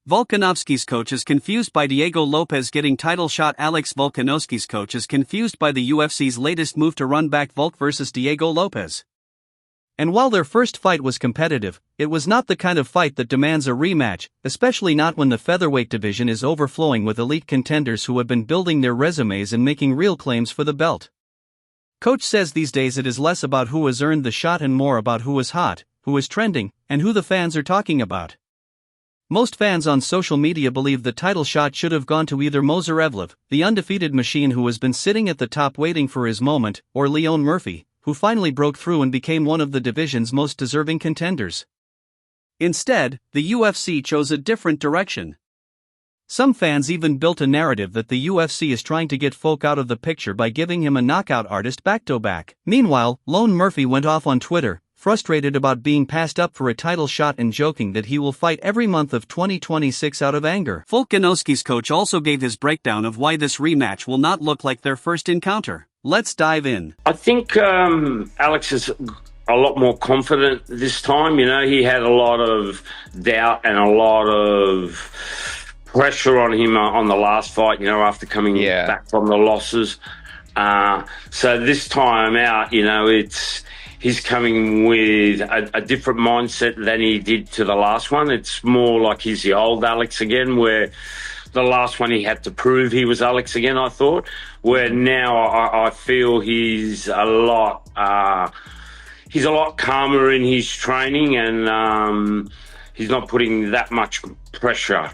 Volkanovski's coach is confused by Diego Lopes getting title shot. Alex Volkanovski's coach is confused by the UFC's latest move to run back Volk versus Diego Lopes. And while their first fight was competitive, it was not the kind of fight that demands a rematch, especially not when the featherweight division is overflowing with elite contenders who have been building their resumes and making real claims for the belt. Coach says these days it is less about who has earned the shot and more about who is hot, who is trending, and who the fans are talking about. Most fans on social media believe the title shot should have gone to either Mozarevlev, the undefeated machine who has been sitting at the top waiting for his moment, or Leon Murphy, who finally broke through and became one of the division's most deserving contenders. Instead, the UFC chose a different direction. Some fans even built a narrative that the UFC is trying to get Volk out of the picture by giving him a knockout artist back-to-back. Meanwhile, Lone Murphy went off on Twitter, frustrated about being passed up for a title shot and joking that he will fight every month of 2026 out of anger. Volkanovski's coach also gave his breakdown of why this rematch will not look like their first encounter. Let's dive in. I think Alex is a lot more confident this time. You know, he had a lot of doubt and a lot of pressure on him on the last fight, you know, after coming back from the losses. So this time out, you know, he's coming with a different mindset than he did to the last one. It's more like he's the old Alex again, where the last one he had to prove he was Alex again, I thought. Where now I feel he's a lot calmer in his training, and he's not putting that much pressure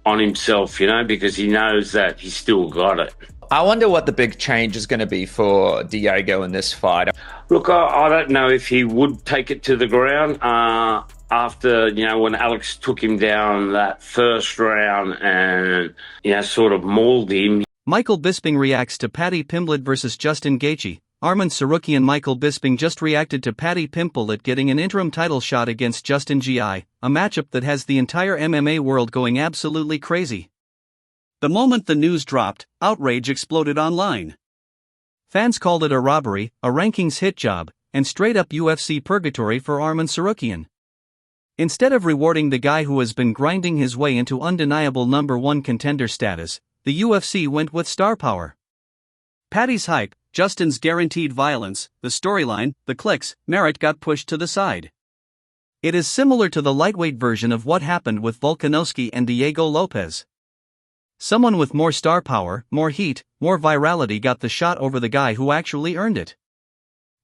on himself, you know, because he knows that he's still got it. I wonder what the big change is going to be for Diego in this fight. Look, I don't know if he would take it to the ground after, you know, when Alex took him down that first round and, you know, sort of mauled him. Michael Bisping reacts to Paddy Pimblett versus Justin Gaethje. Arman Tsarukyan and Michael Bisping just reacted to Paddy Pimblett getting an interim title shot against Justin Gaethje, a matchup that has the entire MMA world going absolutely crazy. The moment the news dropped, outrage exploded online. Fans called it a robbery, a rankings hit job, and straight-up UFC purgatory for Arman Tsarukyan. Instead of rewarding the guy who has been grinding his way into undeniable number one contender status, the UFC went with star power. Paddy's hype, Justin's guaranteed violence, the storyline, the clicks, merit got pushed to the side. It is similar to the lightweight version of what happened with Volkanovski and Diego Lopes. Someone with more star power, more heat, more virality got the shot over the guy who actually earned it.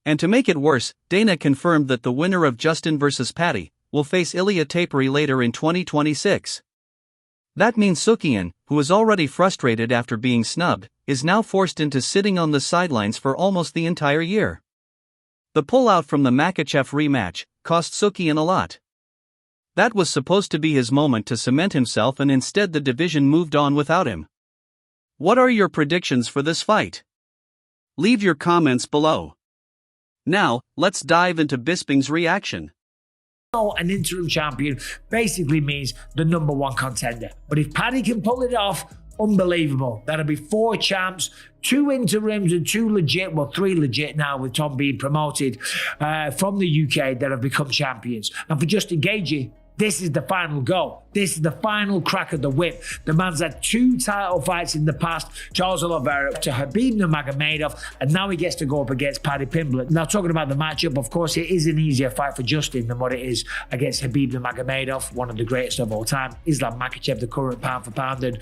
And to make it worse, Dana confirmed that the winner of Justin vs. Paddy will face Ilia Topuria later in 2026. That means Tsarukyan, who is already frustrated after being snubbed, is now forced into sitting on the sidelines for almost the entire year. The pullout from the Makhachev rematch cost Tsarukyan a lot. That was supposed to be his moment to cement himself, and instead the division moved on without him. What are your predictions for this fight? Leave your comments below. Now, let's dive into Bisping's reaction. An interim champion basically means the number one contender. But if Paddy can pull it off, unbelievable. That'll be 4 champs, 2 interims and 2 legit, well 3 legit now with Tom being promoted from the UK that have become champions. And for Justin Gaethje, this is the final go. This is the final crack of the whip. The man's had 2 title fights in the past, Charles Oliveira to Khabib Nurmagomedov, and now he gets to go up against Paddy Pimblett. Now, talking about the matchup, of course, it is an easier fight for Justin than what it is against Khabib Nurmagomedov, one of the greatest of all time. Islam Makhachev, the current pound for pound, and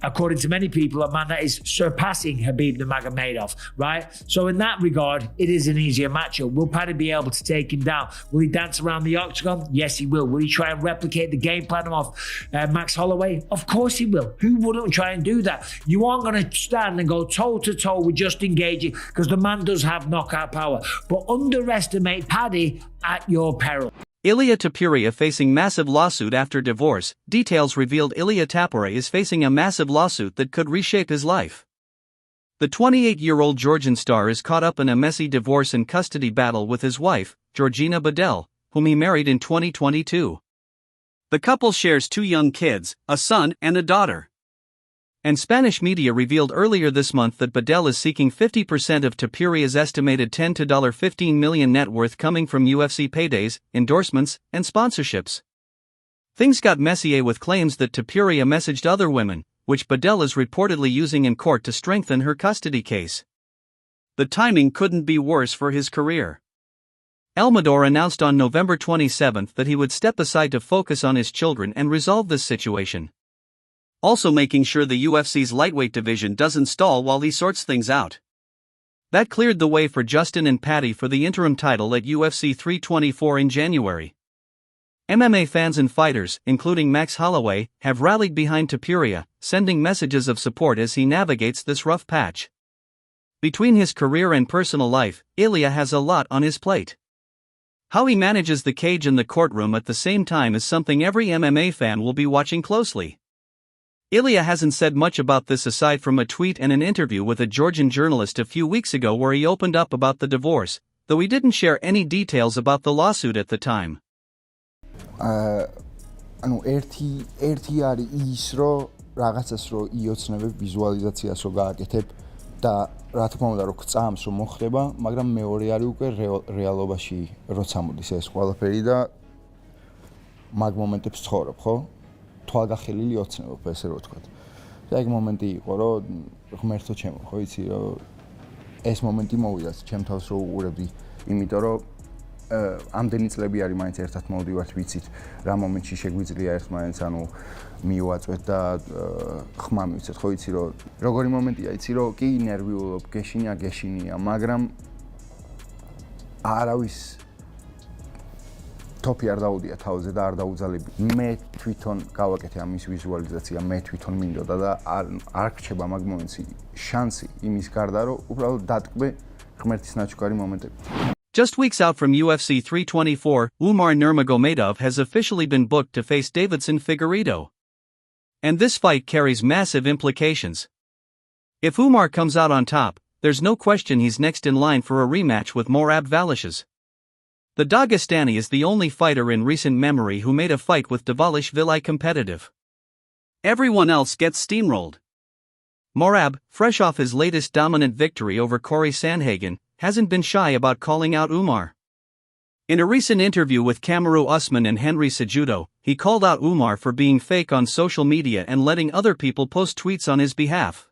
according to many people, a man that is surpassing Khabib Nurmagomedov, right? So in that regard, it is an easier matchup. Will Paddy be able to take him down? Will he dance around the octagon? Yes, he will. Will he try and replicate the game plan of Max Holloway? Of course he will. Who wouldn't try and do that? You aren't going to stand and go toe-to-toe with Justin Gaethje because the man does have knockout power. But underestimate Paddy at your peril. Ilia Topuria facing massive lawsuit after divorce. Details revealed Ilia Topuria is facing a massive lawsuit that could reshape his life. The 28-year-old Georgian star is caught up in a messy divorce and custody battle with his wife, Georgina Bedell, whom he married in 2022. The couple shares 2 young kids, a son and a daughter. And Spanish media revealed earlier this month that Bedell is seeking 50% of Topuria's estimated $10 to $15 million net worth coming from UFC paydays, endorsements, and sponsorships. Things got messy with claims that Topuria messaged other women, which Badel is reportedly using in court to strengthen her custody case. The timing couldn't be worse for his career. Almador announced on November 27 that he would step aside to focus on his children and resolve this situation. Also making sure the UFC's lightweight division doesn't stall while he sorts things out. That cleared the way for Justin and Paddy for the interim title at UFC 324 in January. MMA fans and fighters, including Max Holloway, have rallied behind Topuria, sending messages of support as he navigates this rough patch. Between his career and personal life, Ilia has a lot on his plate. How he manages the cage and the courtroom at the same time is something every MMA fan will be watching closely. Ilia hasn't said much about this aside from a tweet and an interview with a Georgian journalist a few weeks ago where he opened up about the divorce, though he didn't share any details about the lawsuit at the time. ერთი არის ის რომ რაღაცას რო იოცნებებ ვიზუალიზაციას რო გააკეთებ და რა თქმა უნდა რო გწამს რომ მოხდება, მაგრამ მეორე არის უკვე რეალობაში როცა მოდის ეს ყველაფერი და მაგ მომენტებს ცხოვრობ, ხო? თვალგახელილი ოცნებობ ესე რო ვთქვა. და ეგ მომენტი იყო რომ ღმერთო ჩემო, ხო იცი რომ ეს მომენტი მოვიდა ჩემ თავს რო უყურებდი, იმიტომ რომ ამდენი წლები არის მაინც ერთად მოვდივართ ვიცით რა მომენტში შეგვიძლია ერთმანეთს ანუ მიუაწვეთ და ხმა მივცეთ ხო იცი რომ როგორი მომენტია იცი რომ კი ნერვიულობ გეშინია მაგრამ არავის თოფი არ დაუდია თავზე და არ დაუძალები მე თვითონ გავაკეთე ამის ვიზუალიზაცია მე თვითონ მინდოდა და არ რჩება მაგ მომენტში შანსი იმის გარდა რომ უბრალოდ დატკბე ღმერთის ნაჩუქარი მომენტები. Just weeks out from UFC 324, Umar Nurmagomedov has officially been booked to face Davidson Figueiredo. And this fight carries massive implications. If Umar comes out on top, there's no question he's next in line for a rematch with Morab Valashes. The Dagestani is the only fighter in recent memory who made a fight with Davalishvili competitive. Everyone else gets steamrolled. Morab, fresh off his latest dominant victory over Corey Sandhagen, hasn't been shy about calling out Umar. In a recent interview with Kamaru Usman and Henry Cejudo, he called out Umar for being fake on social media and letting other people post tweets on his behalf.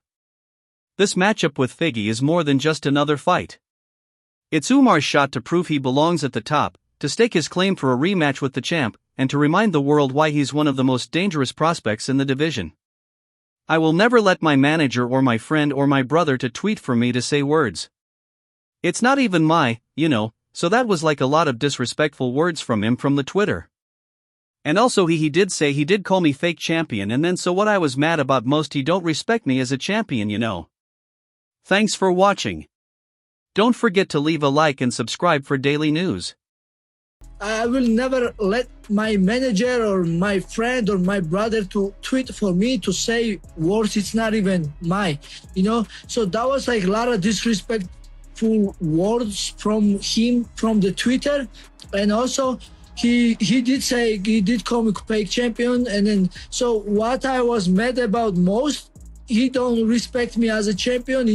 This matchup with Figgy is more than just another fight. It's Umar's shot to prove he belongs at the top, to stake his claim for a rematch with the champ, and to remind the world why he's one of the most dangerous prospects in the division. I will never let my manager or my friend or my brother to tweet for me to say words. It's not even so that was like a lot of disrespectful words from him from the Twitter. And also he did say he did call me fake champion and then so what I was mad about most he don't respect me as a champion Thanks for watching. Don't forget to leave a like and subscribe for daily news. I will never let my manager or my friend or my brother to tweet for me to say words it's not even so that was like a lot of disrespectful words from him from the Twitter, and also he did call me fake champion, and then so what I was mad about most, he don't respect me as a champion